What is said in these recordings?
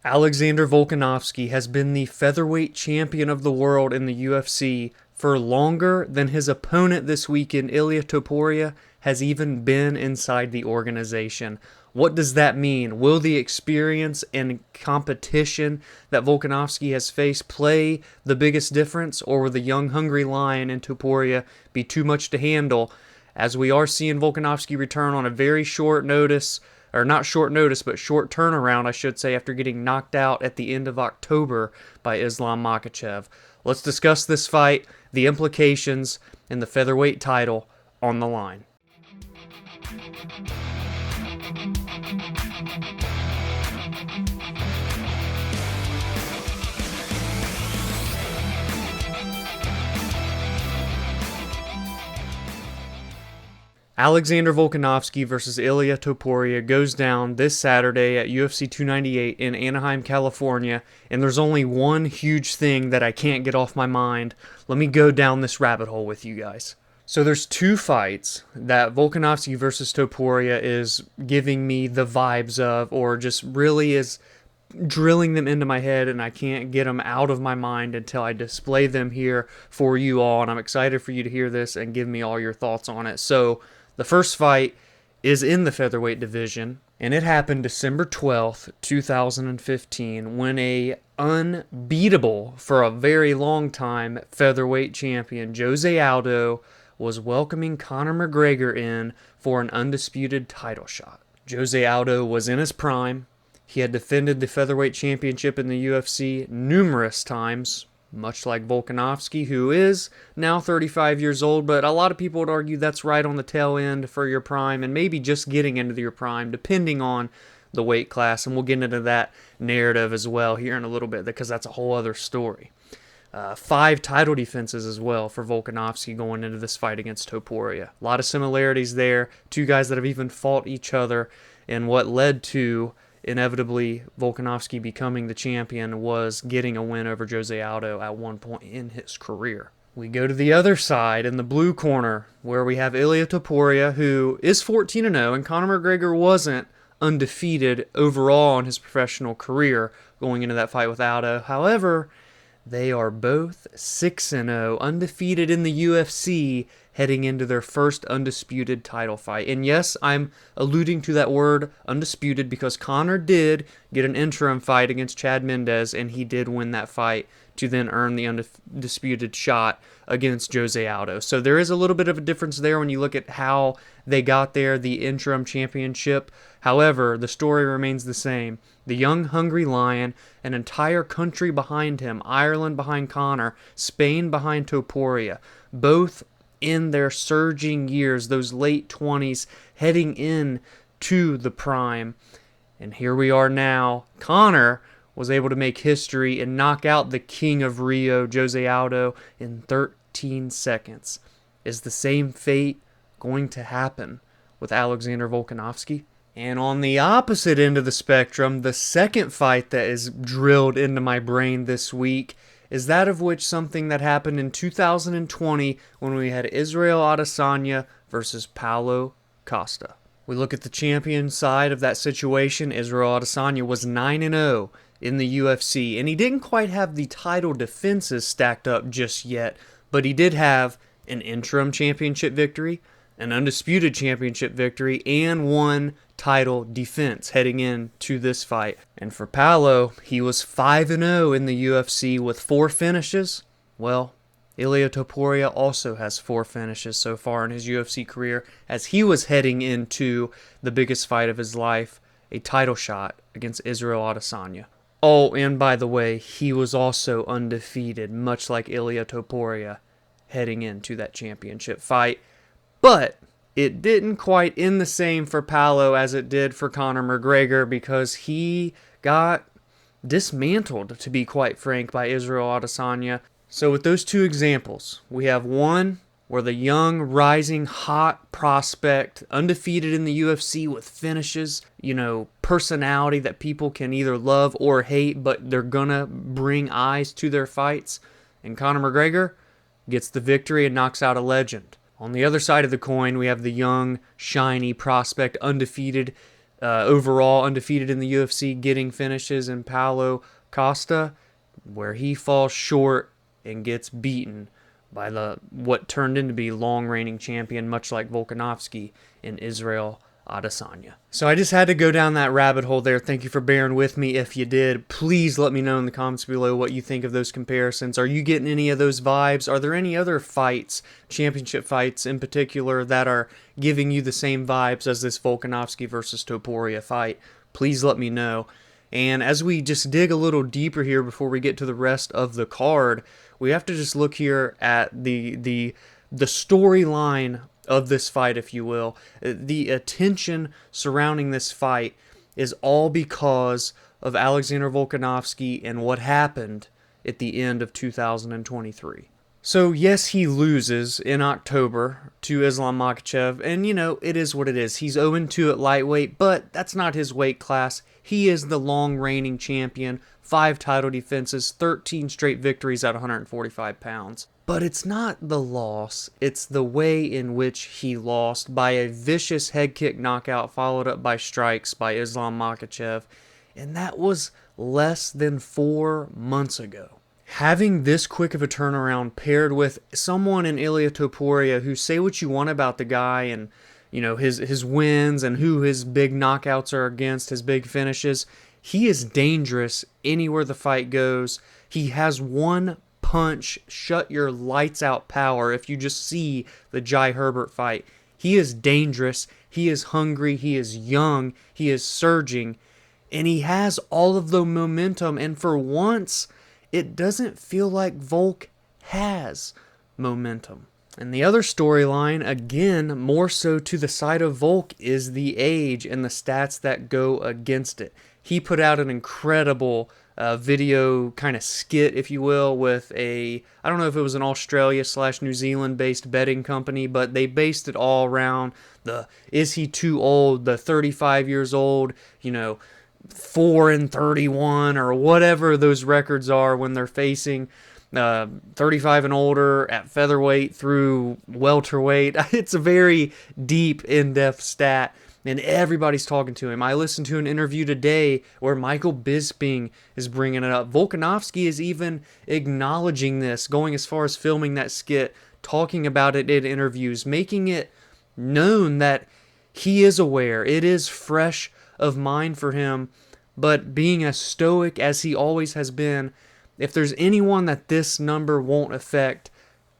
Alexander Volkanovski has been the featherweight champion of the world in the UFC for longer than his opponent this weekend, Ilia Topuria, has even been inside the organization. What does that mean? Will the experience and competition that Volkanovski has faced play the biggest difference, or will the young, hungry lion in Topuria be too much to handle? As we are seeing Volkanovski return on a very short notice, or not short notice, but short turnaround, I should say, after getting knocked out at the end of October by Islam Makhachev. Let's discuss this fight, the implications, and the featherweight title on the line. Alexander Volkanovski versus Ilia Topuria goes down this Saturday at UFC 298 in Anaheim, California, and there's only one huge thing that I can't get off my mind. Let me go down this rabbit hole with you guys. So there's two fights that Volkanovski versus Topuria is giving me the vibes of, or just really is drilling them into my head, and I can't get them out of my mind until I display them here for you all, and I'm excited for you to hear this and give me all your thoughts on it. So the first fight is in the featherweight division, and it happened December 12th, 2015, when a unbeatable for a very long time featherweight champion, Jose Aldo, was welcoming Conor McGregor in for an undisputed title shot. Jose Aldo was in his prime. He had defended the featherweight championship in the UFC numerous times, much like Volkanovski, who is now 35 years old, but a lot of people would argue that's right on the tail end for your prime, and maybe just getting into your prime, depending on the weight class, and we'll get into that narrative as well here in a little bit, because that's a whole other story. 5 title defenses as well for Volkanovski going into this fight against Topuria. A lot of similarities there. Two guys that have even fought each other, and what led to inevitably Volkanovski becoming the champion was getting a win over Jose Aldo at one point in his career. We go to the other side in the blue corner, where we have Ilia Topuria, who is 14-0, and Conor McGregor wasn't undefeated overall in his professional career going into that fight with Aldo. However, they are both 6-0, undefeated in the UFC, heading into their first undisputed title fight. And yes, I'm alluding to that word undisputed because Conor did get an interim fight against Chad Mendes, and he did win that fight to then earn the undisputed shot against Jose Aldo. So there is a little bit of a difference there when you look at how they got there, the interim championship. However, the story remains the same. The young, hungry lion, an entire country behind him, Ireland behind Conor, Spain behind Topuria, both in their surging years, those late 20s, heading in to the prime. And here we are now. Conor was able to make history and knock out the king of Rio, Jose Aldo, in 13 seconds. Is the same fate going to happen with Alexander Volkanovski? And on the opposite end of the spectrum, the second fight that is drilled into my brain this week is that of which something that happened in 2020 when we had Israel Adesanya versus Paulo Costa. We look at the champion side of that situation. Israel Adesanya was 9-0 in the UFC, and he didn't quite have the title defenses stacked up just yet, but he did have an interim championship victory, an undisputed championship victory, and one title defense heading into this fight. And for Paulo, he was 5-0 in the UFC with 4 finishes. Well, Ilia Topuria also has 4 finishes so far in his UFC career, as he was heading into the biggest fight of his life, a title shot against Israel Adesanya. Oh, and by the way, he was also undefeated, much like Ilia Topuria, heading into that championship fight. But it didn't quite end the same for Paulo as it did for Conor McGregor, because he got dismantled, to be quite frank, by Israel Adesanya. So with those two examples, we have one where the young, rising, hot prospect, undefeated in the UFC with finishes, personality that people can either love or hate, but they're gonna bring eyes to their fights. And Conor McGregor gets the victory and knocks out a legend. On the other side of the coin, we have the young, shiny prospect, undefeated, overall undefeated in the UFC, getting finishes, and Paulo Costa, where he falls short and gets beaten by what turned into be long reigning champion, much like Volkanovski, in Israel Adesanya. So I just had to go down that rabbit hole there. Thank you for bearing with me if you did. Please let me know in the comments below what you think of those comparisons. Are you getting any of those vibes? Are there any other fights, championship fights in particular, that are giving you the same vibes as this Volkanovski versus Topuria fight? Please let me know. And as we just dig a little deeper here before we get to the rest of the card, we have to just look here at the storyline of this fight, if you will. The attention surrounding this fight is all because of Alexander Volkanovski and what happened at the end of 2023. So yes, he loses in October to Islam Makhachev, and you know, it is what it is. He's 0-2 at lightweight, but that's not his weight class. He is the long reigning champion, 5 title defenses, 13 straight victories at 145 pounds. But it's not the loss, it's the way in which he lost by a vicious head kick knockout followed up by strikes by Islam Makhachev, and that was less than 4 months ago. Having this quick of a turnaround paired with someone in Ilia Topuria who, say what you want about the guy and, you know, his wins and who his big knockouts are against, his big finishes, he is dangerous anywhere the fight goes. He has one punch, shut your lights out power. If you just see the Jai Herbert fight, he is dangerous, he is hungry, he is young, he is surging, and he has all of the momentum, and for once, it doesn't feel like Volk has momentum. And the other storyline, again, more so to the side of Volk, is the age and the stats that go against it. He put out an incredible video kind of skit, if you will, with I don't know if it was an Australia/New Zealand based betting company, but they based it all around is he too old, the 35 years old, you know, 4-31 or whatever those records are when they're facing 35 and older at featherweight through welterweight. It's a very deep, in-depth stat, and everybody's talking to him. I listened to an interview today where Michael Bisping is bringing it up. Volkanovski is even acknowledging this, going as far as filming that skit, talking about it in interviews, making it known that he is aware. It is fresh of mind for him, but being as stoic as he always has been, if there's anyone that this number won't affect,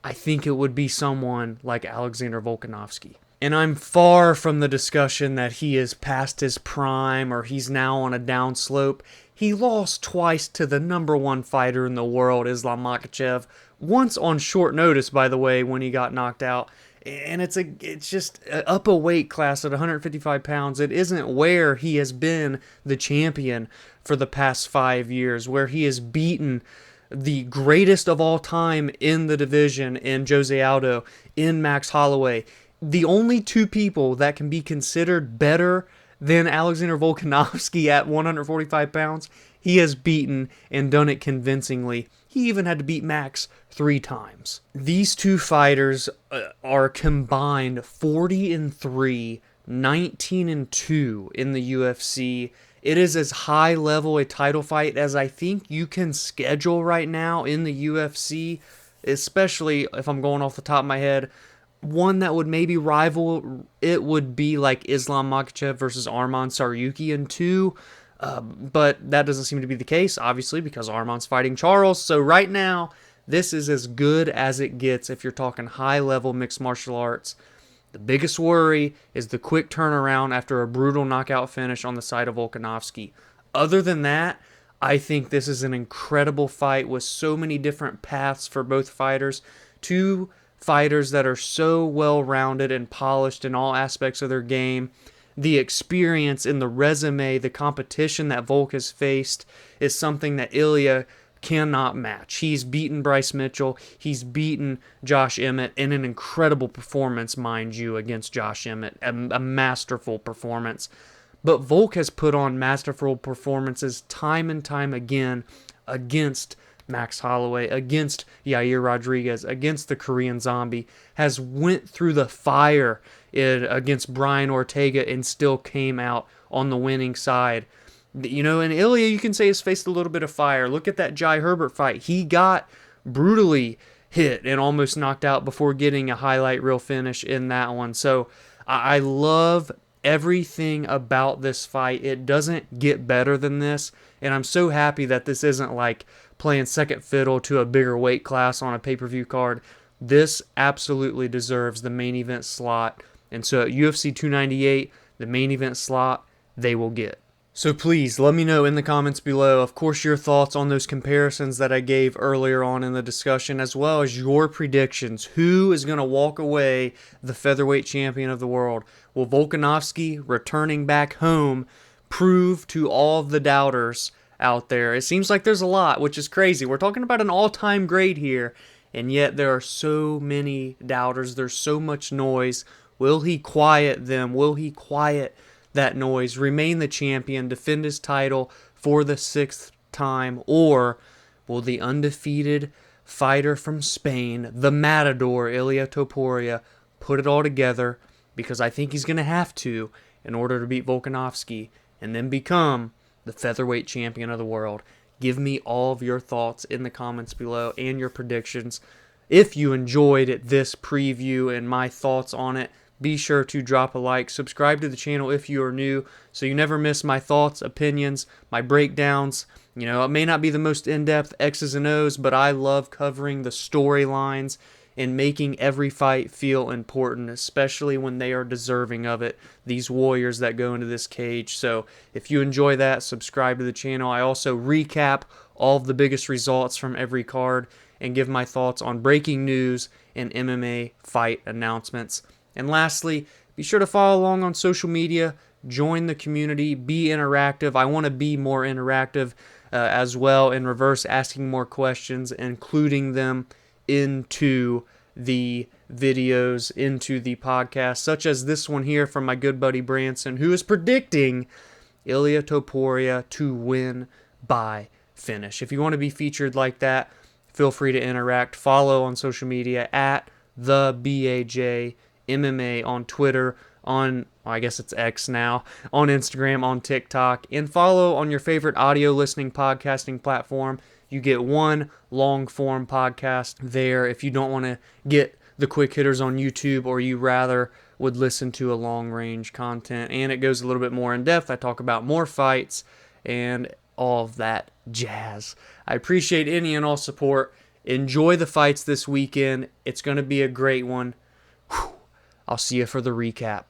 I think it would be someone like Alexander Volkanovski. And I'm far from the discussion that he is past his prime or he's now on a downslope. He lost twice to the #1 fighter in the world, Islam Makhachev, once on short notice, by the way, when he got knocked out. And it's just up a weight class at 155 pounds. It isn't where he has been the champion for the past 5 years, where he has beaten the greatest of all time in the division in Jose Aldo, in Max Holloway. The only 2 people that can be considered better than Alexander Volkanovski at 145 pounds, he has beaten and done it convincingly. He even had to beat Max 3 times. These 2 fighters are combined 40-3, 19-2 in the UFC. It is as high level a title fight as I think you can schedule right now in the UFC, especially if I'm going off the top of my head. One that would maybe rival it would be like Islam Makhachev versus Arman Tsarukyan 2. But that doesn't seem to be the case, obviously, because Arman's fighting Charles. So right now, this is as good as it gets if you're talking high-level mixed martial arts. The biggest worry is the quick turnaround after a brutal knockout finish on the side of Volkanovski. Other than that, I think this is an incredible fight with so many different paths for both fighters. 2 fighters that are so well-rounded and polished in all aspects of their game. The experience and the resume, the competition that Volk has faced is something that Ilia cannot match. He's beaten Bryce Mitchell. He's beaten Josh Emmett in an incredible performance, mind you, against Josh Emmett. A masterful performance. But Volk has put on masterful performances time and time again against Max Holloway, against Yair Rodriguez, against the Korean Zombie, has went through the fire against Brian Ortega and still came out on the winning side. You know, and Ilia, you can say, has faced a little bit of fire. Look at that Jai Herbert fight. He got brutally hit and almost knocked out before getting a highlight reel finish in that one. So I love everything about this fight. It doesn't get better than this, and I'm so happy that this isn't like playing second fiddle to a bigger weight class on a pay-per-view card. This absolutely deserves the main event slot, and so at UFC 298, the main event slot they will get. So please let me know in the comments below, of course, your thoughts on those comparisons that I gave earlier on in the discussion, as well as your predictions. Who is going to walk away the featherweight champion of the world? Will Volkanovski, returning back home, prove to all of the doubters out there? It seems like there's a lot, which is crazy. We're talking about an all-time great here, and yet there are so many doubters. There's so much noise. Will he quiet them? Will he quiet that noise, remain the champion, defend his title for the 6th time, or will the undefeated fighter from Spain, the Matador, Ilia Topuria, put it all together, because I think he's going to have to in order to beat Volkanovski and then become the featherweight champion of the world? Give me all of your thoughts in the comments below and your predictions. If you enjoyed this preview and my thoughts on it, be sure to drop a like, subscribe to the channel if you are new, so you never miss my thoughts, opinions, my breakdowns. You know, it may not be the most in-depth X's and O's, but I love covering the storylines and making every fight feel important, especially when they are deserving of it, these warriors that go into this cage. So if you enjoy that, subscribe to the channel. I also recap all of the biggest results from every card and give my thoughts on breaking news and MMA fight announcements. And lastly, be sure to follow along on social media, join the community, be interactive. I want to be more interactive as well, in reverse, asking more questions, including them into the videos, into the podcast, such as this one here from my good buddy Branson, who is predicting Ilia Topuria to win by finish. If you want to be featured like that, feel free to interact. Follow on social media at the BAJ MMA on Twitter, on, I guess it's X now, on Instagram, on TikTok, and follow on your favorite audio listening podcasting platform. You get one long form podcast there if you don't want to get the quick hitters on YouTube, or you rather would listen to a long range content, and it goes a little bit more in depth. I talk about more fights and all of that jazz. I appreciate any and all support. Enjoy the fights this weekend. It's going to be a great one. I'll see you for the recap.